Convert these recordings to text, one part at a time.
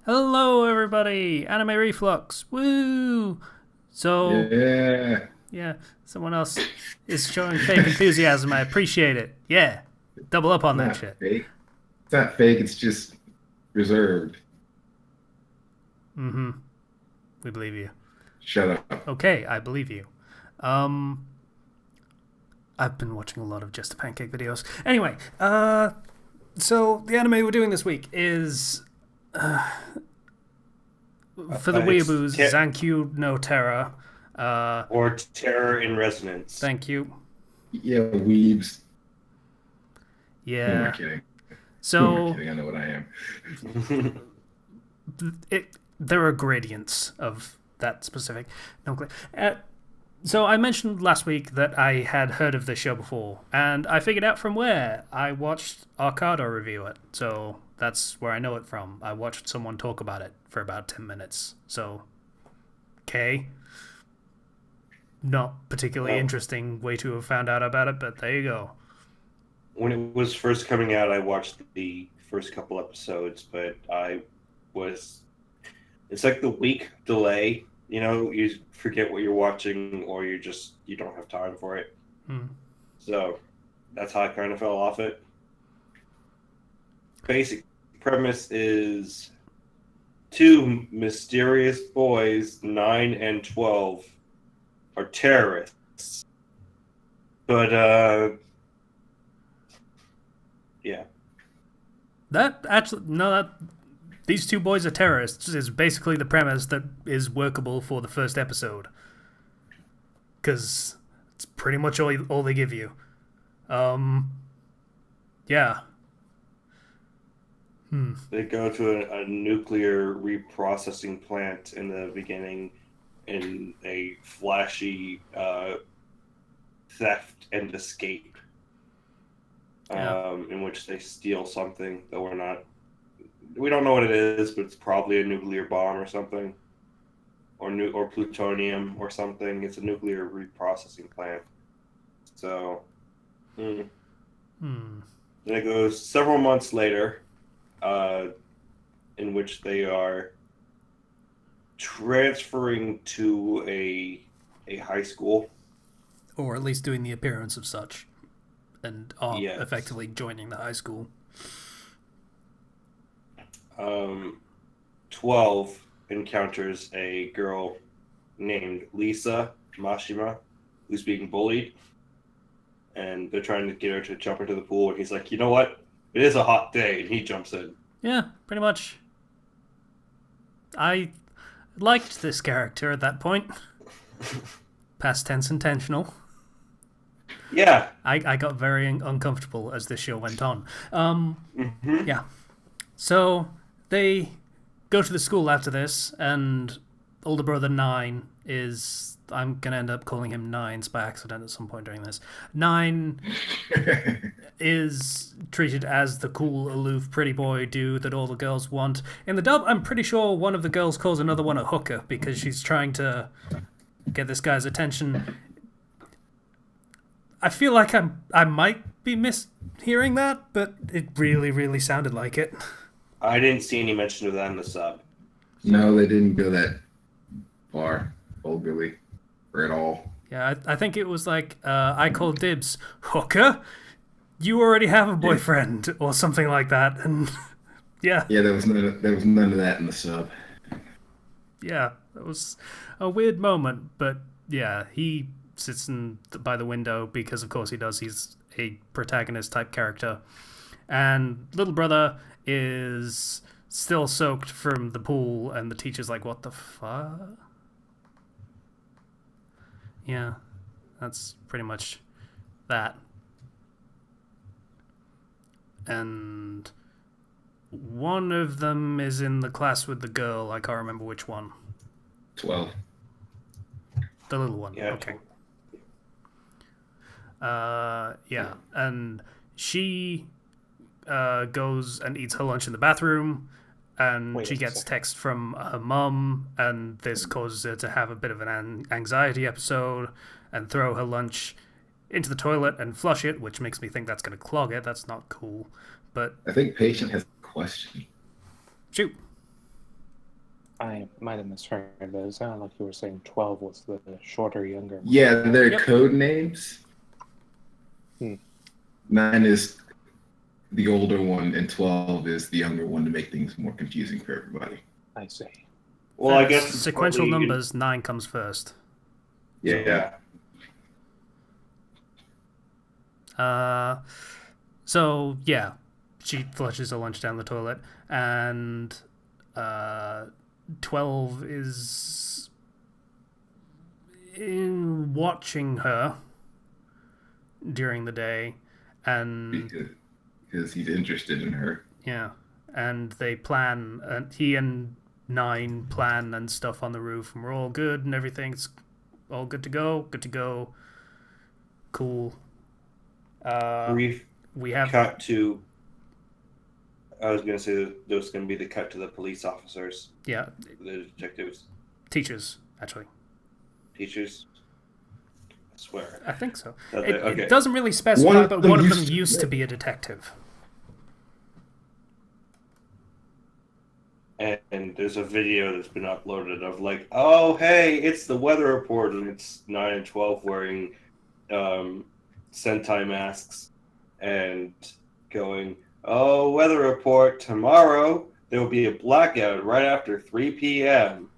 Hello, everybody! Anime Reflux! Woo! So, Yeah, yeah, someone else is showing fake enthusiasm. I appreciate it. Yeah, double up it's on that not shit. fake. It's not fake. It's just reserved. Mm-hmm. We believe you. Shut up. Okay, I believe you. Um, I've been watching a lot of Just a Pancake videos. Anyway, so the anime we're doing this week is for the It's weeaboos, Zankyu no Terra. Uh, or Terror in Resonance. Thank you. Yeah, weebs. Who am I Yeah. kidding? Who am I So kidding? I know what I am. there are gradients of that specific nomenclature. So I mentioned last week that I had heard of this show before, and I figured out from where. I watched Arcado review it, so that's where I know it from. I watched someone talk about it for about 10 minutes. So, okay, not particularly Well, interesting way to have found out about it, but there you go. when it was first coming out, I watched the first couple episodes, but I was. It's like the week delay. You forget what you're watching, or you don't have time for it. Hmm. So that's how I kind of fell off it. Basic premise is two mysterious boys, 9 and 12, are terrorists. But yeah. That actually, no, that these two boys are terrorists is basically the premise that is workable for the first episode. Because it's pretty much all they give you. Um, yeah. Hmm. They go to a nuclear reprocessing plant in the beginning in a flashy theft and escape, Yeah. in which they steal something that we don't know what it is, but it's probably a nuclear bomb or something, or plutonium or something. It's a nuclear reprocessing plant. So, mm. Hmm. Then it goes several months later, uh, in which they are transferring to a high school. Or at least doing the appearance of such, and are Yes. effectively joining the high school. Um, 12 encounters a girl named Lisa Mashima who's being bullied, and they're trying to get her to jump into the pool. And he's like, you know what? It is a hot day, and he jumps in. Yeah, pretty much. I liked this character at that point. Past tense intentional. Yeah. I got very uncomfortable as this show went on. Mm-hmm. Yeah. So they go to the school after this, and older brother Nine is. I'm gonna end up calling him Nines by accident at some point during this. Nine is treated as the cool, aloof, pretty boy dude that all the girls want. In the dub, I'm pretty sure one of the girls calls another one a hooker because she's trying to get this guy's attention. I feel like I might be mishearing that, but it really, really sounded like it. I didn't see any mention of that in the sub. No, they didn't go that far, vulgarly, or at all. Yeah, I think it was like, I call dibs, hooker? You already have a Yeah, boyfriend, or something like that. And yeah, yeah. There was none of that in the sub. yeah, that was a weird moment, but yeah, he sits by the window because, of course, he does. He's a protagonist type character. And little brother is still soaked from the pool, and the teacher's like, what the fuck? Yeah, that's pretty much that. And one of them is in the class with the girl. I can't remember which one. 12. The little one. Yeah. Okay. Yeah. And she goes and eats her lunch in the bathroom, and Wait she a gets second. text from her mum, and this causes her to have a bit of an anxiety episode and throw her lunch into the toilet and flush it, which makes me think that's going to clog it. That's not cool. But I think patient has a question. shoot. I might have misheard, but it sounded like you were saying 12 was the shorter, younger one. Yeah, they're Yep. code names. Hmm. 9 is the older one, and 12 is the younger one to make things more confusing for everybody. I see. Well, I guess it's sequential partly- numbers, 9 comes first. Yeah. So yeah, she flushes her lunch down the toilet, and 12 is in watching her during the day, and Because he's interested in her. yeah, and they plan, and he and 9 plan and stuff on the roof, and we're all good and everything's all good to go, cool. brief We have cut to. I was gonna say that there was gonna be the cut to the police officers, yeah, the detectives, teachers actually. teachers. I swear. I think so. Okay. It doesn't really specify, One of but them one of them used to- used to be a detective. And there's a video that's been uploaded of like, oh hey, it's the weather report, and it's 9 and 12 wearing Sentai masks and going, oh, weather report, tomorrow there will be a blackout right after 3 p.m.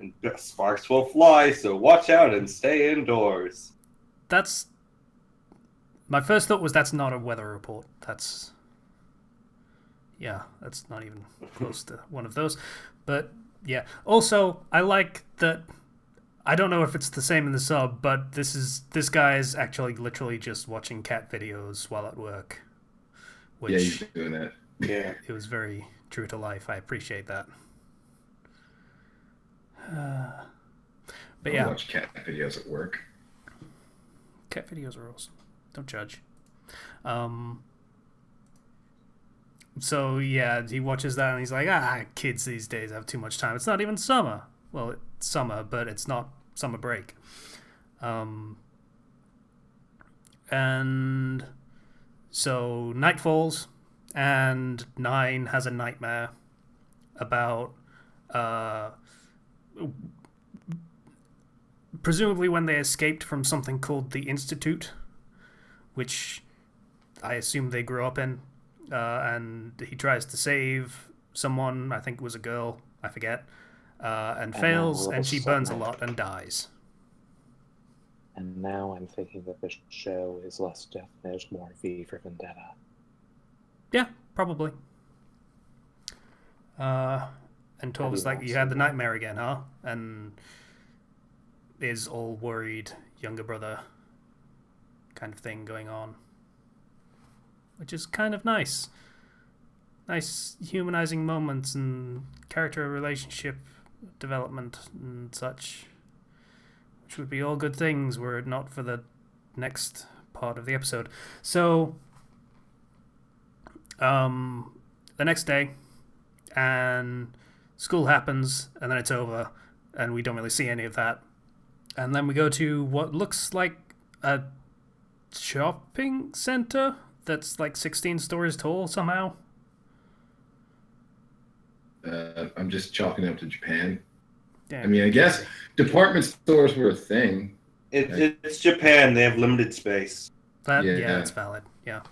and sparks will fly, so watch out and stay indoors. That's my first thought was that's not a weather report. That's not even close to one of those. But yeah. Also, I like that. I don't know if it's the same in the sub, but this guy is actually literally just watching cat videos while at work. Which Yeah, he's doing that. Yeah. it was very true to life. I appreciate that. But I yeah, watch cat videos at work. cat videos are awesome. Don't judge. So yeah, he watches that and he's like, kids these days have too much time. It's not even summer. Well, it's summer, but it's not summer break. And so night falls, and 9 has a nightmare about presumably when they escaped from something called the Institute, which I assume they grew up in, and he tries to save someone, I think it was a girl, I forget, and fails, now and she burns a suddenly- lot and dies. And now I'm thinking that this show is less Death Note, more V for Vendetta. Yeah, probably. And 12 is like, you had the nightmare again, huh? And is all worried younger brother kind of thing going on. Which is kind of nice. Nice humanizing moments and character relationship development and such. Which would be all good things were it not for the next part of the episode. So, the next day, and school happens, and then it's over, and we don't really see any of that. And then we go to what looks like a shopping center that's like 16 stories tall somehow. I'm just chalking it up to Japan. Yeah. I mean, I guess department stores were a thing. It's Japan. They have limited space. Yeah, Yeah. that's valid. Yeah.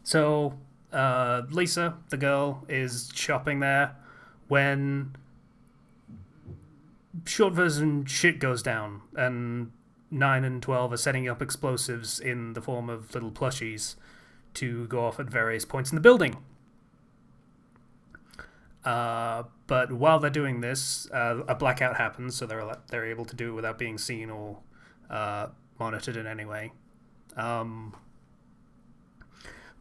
So, Lisa, the girl, is shopping there when short version shit goes down, and 9 and 12 are setting up explosives in the form of little plushies to go off at various points in the building. But while they're doing this, a blackout happens, so they're able to do it without being seen or monitored in any way.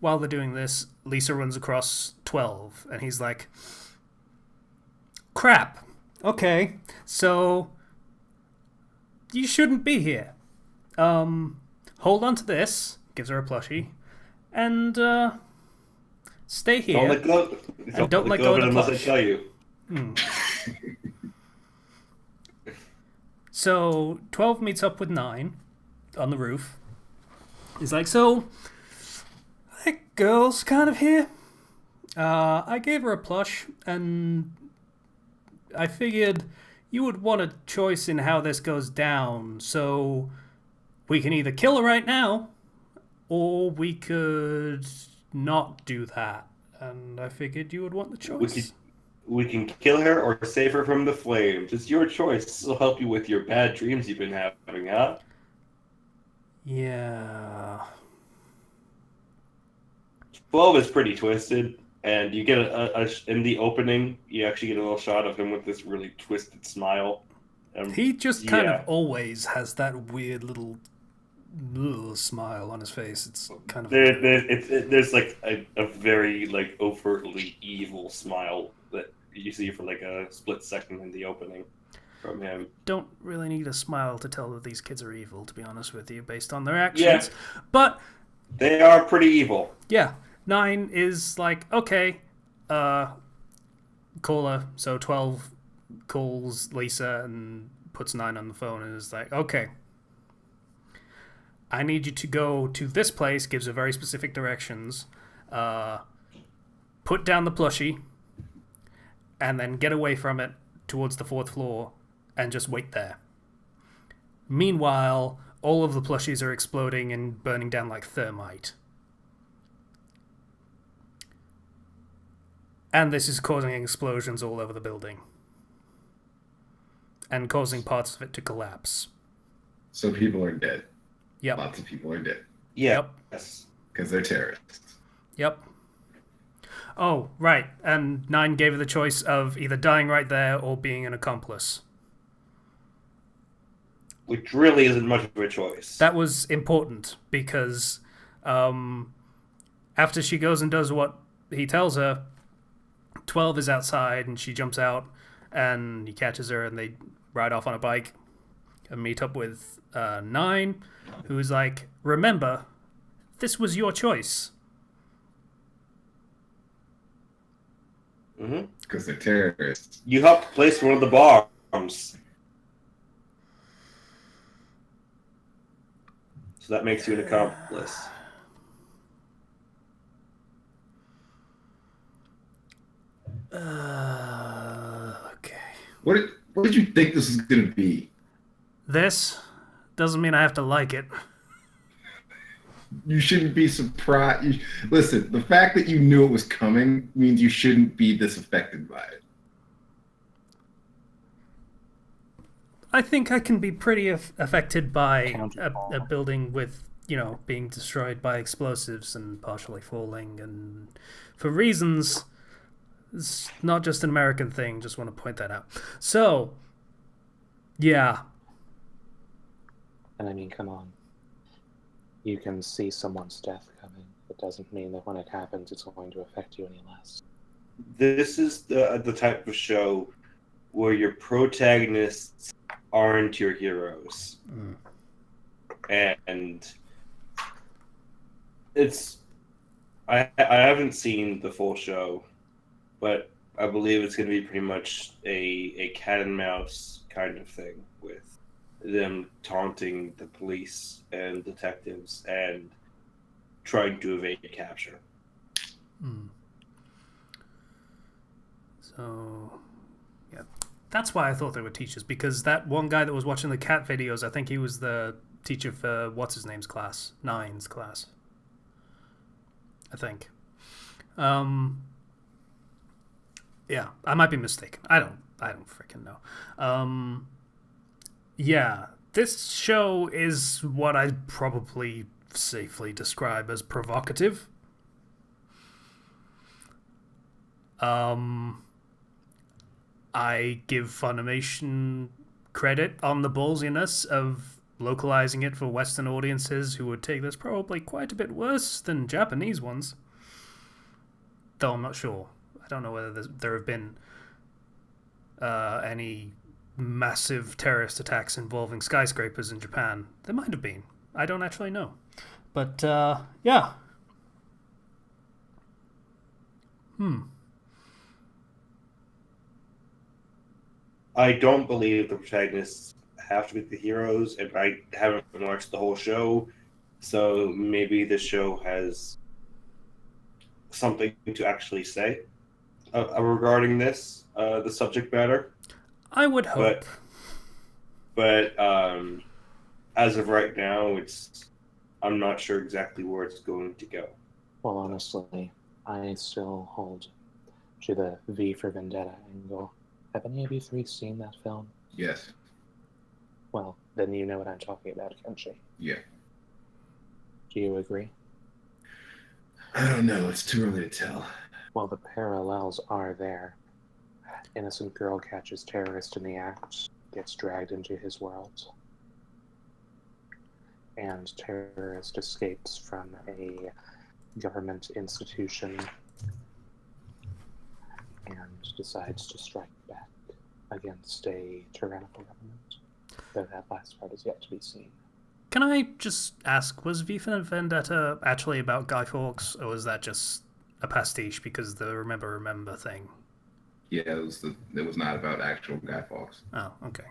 While they're doing this, Lisa runs across 12, and he's like, crap, okay, so you shouldn't be here. Hold on to this, gives her a plushie, and stay here. Don't let go. don't let go of the unless I plush. tell you. So 12 meets up with 9 on the roof. He's like, so that girl's kind of here. I gave her a plush, and I figured you would want a choice in how this goes down, so we can either kill her right now, or we could not do that. And I figured you would want the choice. We can kill her or save her from the flames. It's your choice. This will help you with your bad dreams you've been having, huh? Yeah. 12 is pretty twisted, and you get in the opening, you actually get a little shot of him with this really twisted smile. He just kind of always has that weird little smile on his face. It's kind of there's like a very like overtly evil smile that you see for like a split second in the opening from him. Don't really need a smile to tell that these kids are evil, to be honest with you, based on their actions. Yeah. But they are pretty evil. Yeah. 9 is like, okay, call her. So 12 calls Lisa and puts 9 on the phone and is like, okay, I need you to go to this place, gives her very specific directions, put down the plushie, and then get away from it towards the 4th floor and just wait there. Meanwhile, all of the plushies are exploding and burning down like thermite. And this is causing explosions all over the building. And causing parts of it to collapse. So people are dead. Yep. Lots of people are dead. Yeah. Yep. Yes. Because they're terrorists. Yep. Oh, right. And 9 gave her the choice of either dying right there or being an accomplice. Which really isn't much of a choice. That was important because after she goes and does what he tells her, 12 is outside and she jumps out and he catches her and they ride off on a bike and meet up with 9, who is like, remember, this was your choice. Mm-hmm. Because they're terrorists. You helped place one of the bombs. So that makes you an accomplice. Okay. What did you think this was going to be? This doesn't mean I have to like it. You shouldn't be surprised. Listen, the fact that you knew it was coming means you shouldn't be this affected by it. I think I can be pretty affected by a building with, being destroyed by explosives and partially falling, and for reasons, it's not just an American thing, just want to point that out. So, yeah. And I mean, come on. You can see someone's death coming. It doesn't mean that when it happens, it's going to affect you any less. This is the type of show where your protagonists aren't your heroes. Mm. And it's... I haven't seen the full show, but I believe it's going to be pretty much a cat and mouse kind of thing with them taunting the police and detectives and trying to evade capture. Mm. So, yeah. That's why I thought they were teachers, because that one guy that was watching the cat videos, I think he was the teacher for what's-his-name's class? 9's class. I think. Yeah, I might be mistaken. I don't freaking know. Yeah, this show is what I'd probably safely describe as provocative. I give Funimation credit on the ballsiness of localizing it for Western audiences who would take this probably quite a bit worse than Japanese ones. Though I'm not sure. I don't know whether there have been any massive terrorist attacks involving skyscrapers in Japan. There might have been. I don't actually know. But, yeah. I don't believe the protagonists have to be the heroes, and I haven't watched the whole show, so maybe this show has something to actually say regarding this, the subject matter. I would hope. But as of right now, I'm not sure exactly where it's going to go. Well, honestly, I still hold to the V for Vendetta angle. Have any of you three seen that film? Yes. Well, then you know what I'm talking about, Kenshi. Yeah. Do you agree? I don't know. It's too early to tell. Well, the parallels are there. Innocent girl catches terrorist in the act, gets dragged into his world. And terrorist escapes from a government institution and decides to strike back against a tyrannical government. Though that last part is yet to be seen. Can I just ask, was V for Vendetta actually about Guy Fawkes, or was that just a pastiche because the Remember thing? Yeah, it was not about actual Guy Fawkes. Oh, okay.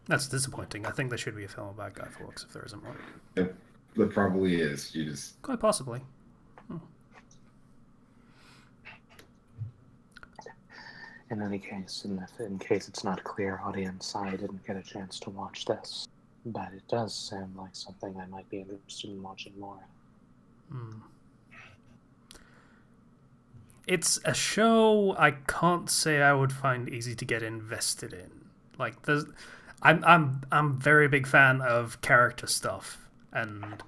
That's disappointing. I think there should be a film about Guy Fawkes if there isn't one. It probably is. You just Quite possibly. In any case, in case it's not clear, audience, I didn't get a chance to watch this, but it does sound like something I might be interested in watching more of. It's a show I can't say I would find easy to get invested in. Like, I'm very big fan of character stuff and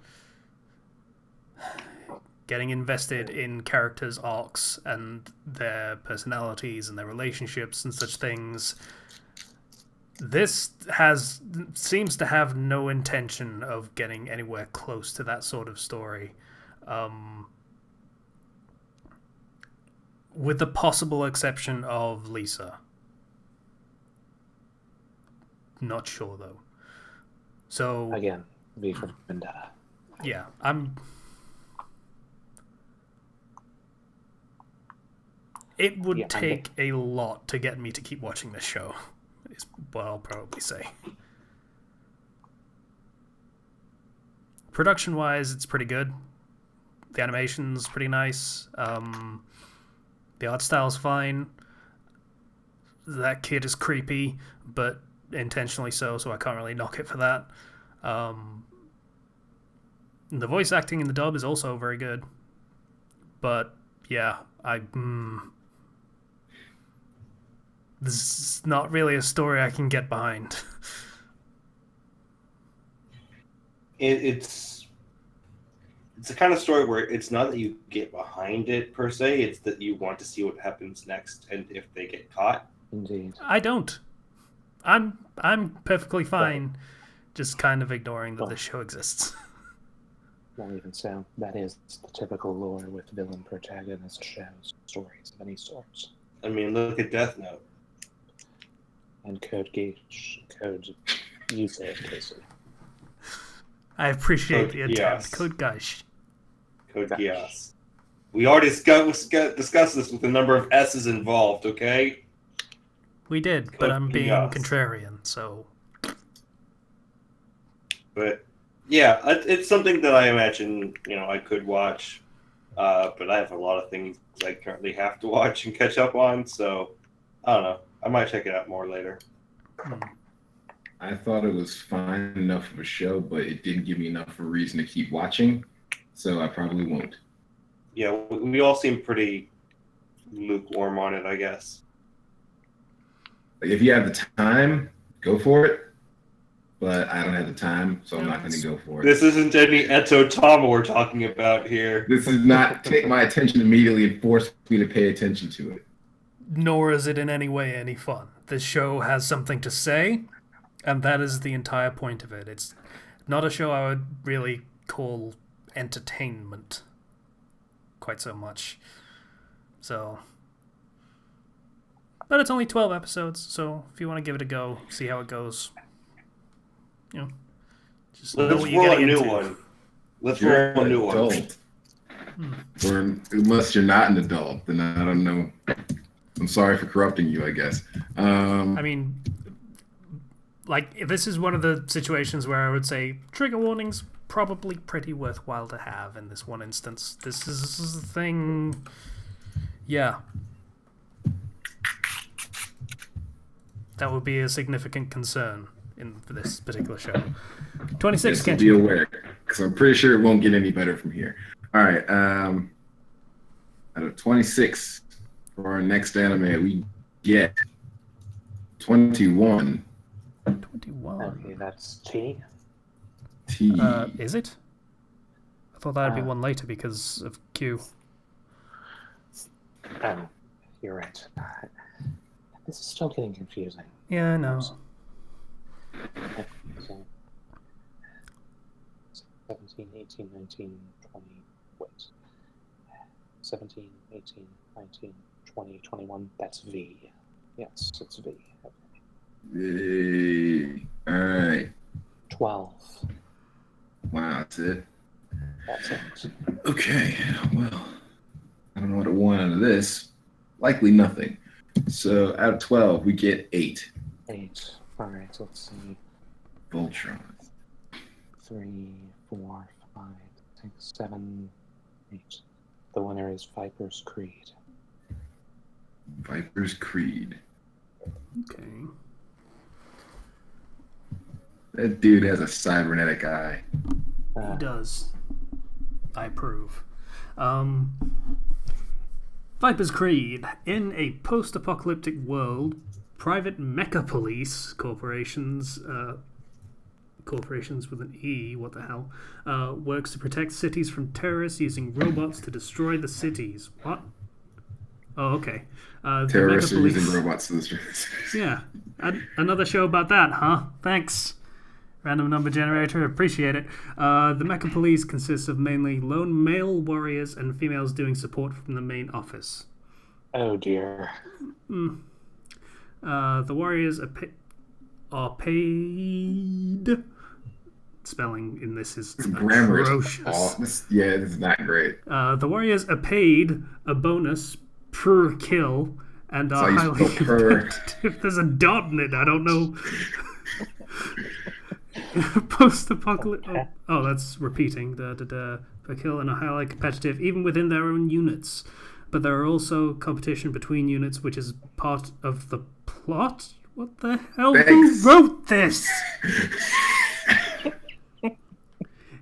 getting invested in characters' arcs and their personalities and their relationships and such things. This seems to have no intention of getting anywhere close to that sort of story. With the possible exception of Lisa. Not sure, though. So... Again, V for Vendetta. Yeah, It would take a lot to get me to keep watching this show, is what I'll probably say. Production-wise, it's pretty good. The animation's pretty nice. The art style's fine. That kid is creepy, but intentionally so I can't really knock it for that. The voice acting in the dub is also very good. But, yeah, this is not really a story I can get behind. It's the kind of story where it's not that you get behind it per se, it's that you want to see what happens next and if they get caught. Indeed. I don't. I'm perfectly fine just kind of ignoring that this show exists. Well, even so, that is the typical lore with villain protagonist shows, stories of any sort. I mean, look at Death Note. And Code Geass. You say it, Casey. I appreciate Code the attempt. Geass. Code Geass. Code Geass. We already discussed this with the number of S's involved, okay? We did, but I'm being contrarian, so... But, yeah, it's something that I imagine, I could watch. But I have a lot of things I currently have to watch and catch up on, so I don't know. I might check it out more later. I thought it was fine enough of a show, but it didn't give me enough of a reason to keep watching, so I probably won't. Yeah, we all seem pretty lukewarm on it, I guess. Like, if you have the time, go for it. But I don't have the time, so I'm not going to go for it. This isn't any Eto Tama we're talking about here. This is not take my attention immediately and force me to pay attention to it. Nor is it in any way any fun. This show has something to say, and that is the entire point of it. It's not a show I would really call entertainment quite so much. So... But it's only 12 episodes, so if you want to give it a go, see how it goes... just know Let's what you're roll a getting new into. one. Let's You're roll a an new one. adult. Or unless you're not an adult, then I don't know. I'm sorry for corrupting you, I guess. I mean, like, this is one of the situations where I would say trigger warnings probably pretty worthwhile to have in this one instance. This is the thing. Yeah. That would be a significant concern in this particular show. 26, Just to can't be you? aware, because I'm pretty sure it won't get any better from here. All right. Out of 26 for our next anime, we get 21. 21. Okay, that's T. T. Is it? I thought that'd be one later because of Q. You're right. This is still getting confusing. Yeah, I know. So, 17, 18, 19, 20, wait. 17, 18, 19, 20, 21, that's V. Yes, it's V. Okay. All right. 12. Wow, that's it. That's it. Okay. Well, I don't know what I want out of this. Likely nothing. So out of 12, we get 8. 8. Alright, let's see. Voltron. 3, 4, 5, 6, 7, 8. The winner is Viper's Creed. Viper's Creed. Okay. That dude has a cybernetic eye. He does. I approve. Viper's Creed. In a post-apocalyptic world, private mecha police corporations with an E, what the hell, works to protect cities from terrorists using robots to destroy the cities. What? Oh, okay. Terrorists the are mecha using police. robots to destroy the cities. Yeah. Another show about that, huh? Thanks. Random number generator, appreciate it. The Mecha Police consists of mainly lone male warriors and females doing support from the main office. Oh dear. The warriors are paid. Spelling in this is Grammar is atrocious. awful. This is not great. The warriors are paid a bonus per kill and are That's how you highly spell per. competitive. There's a dot in it. I don't know. Post-apocalyptic. Oh, that's repeating. Per kill and are highly competitive, even within their own units. But there are also competition between units, which is part of the plot. What the hell? Thanks. Who wrote this?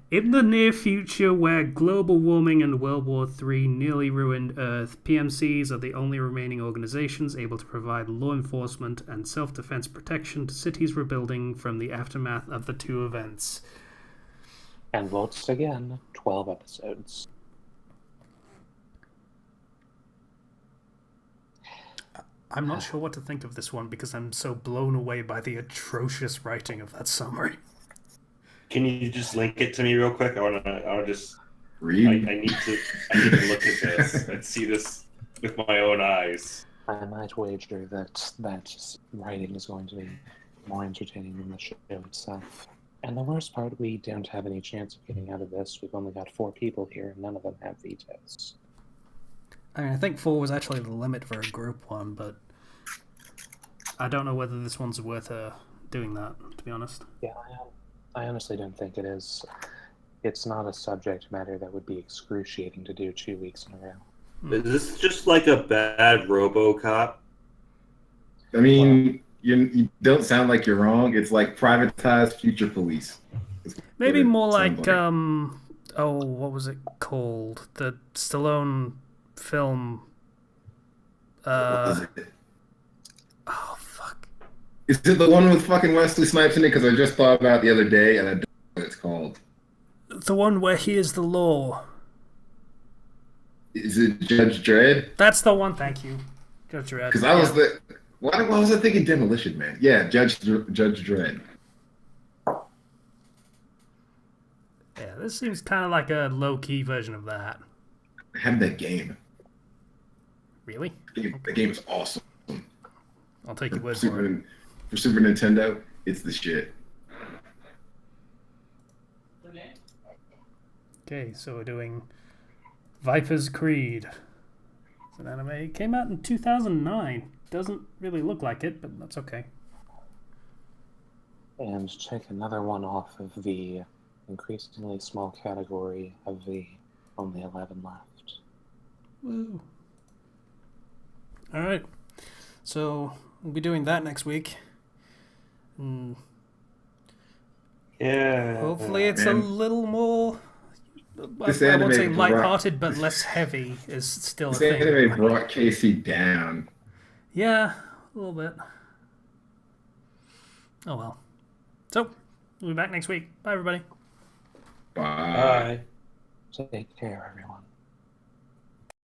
In the near future, where global warming and World War III nearly ruined Earth, PMCs are the only remaining organizations able to provide law enforcement and self-defense protection to cities rebuilding from the aftermath of the two events. And votes again, 12 episodes. I'm not sure what to think of this one because I'm so blown away by the atrocious writing of that summary. Can you just link it to me real quick? I wanna just Read. I need to look at this and see this with my own eyes. I might wager that writing is going to be more entertaining than the show itself. And the worst part, we don't have any chance of getting out of this. We've only got 4 people here, and none of them have vetoes. I think 4 was actually the limit for a group one, but I don't know whether this one's worth doing that, to be honest. Yeah, I honestly don't think it is. It's not a subject matter that would be excruciating to do 2 weeks in a row. Is this just like a bad RoboCop? I mean, you don't sound like you're wrong. It's like privatized future police. Maybe more like, sounds what was it called? The Stallone film. What is it? Oh, fuck. Is it the one with fucking Wesley Snipes in it? Because I just thought about it the other day, and I don't know what it's called. The one where he is the law. Is it Judge Dredd? That's the one, thank you. Judge Dredd. Because I was the... Why was I thinking Demolition Man? Yeah, Judge Dredd. Yeah, this seems kind of like a low-key version of that. I have that game. Really? The game is awesome. I'll take your word for it. For Super Nintendo, it's the shit. Okay, so we're doing Viper's Creed. It's an anime. It came out in 2009. Doesn't really look like it, but that's okay. And check another one off of the increasingly small category of the only 11 left. Woo. Alright. So, we'll be doing that next week. Yeah. Hopefully it's a Man. little more, This I won't say anime lighthearted, but less heavy is still a This thing. anime brought Casey down. Yeah, a little bit. Oh well. So, we'll be back next week. Bye, everybody. Bye. Bye. Take care, everyone.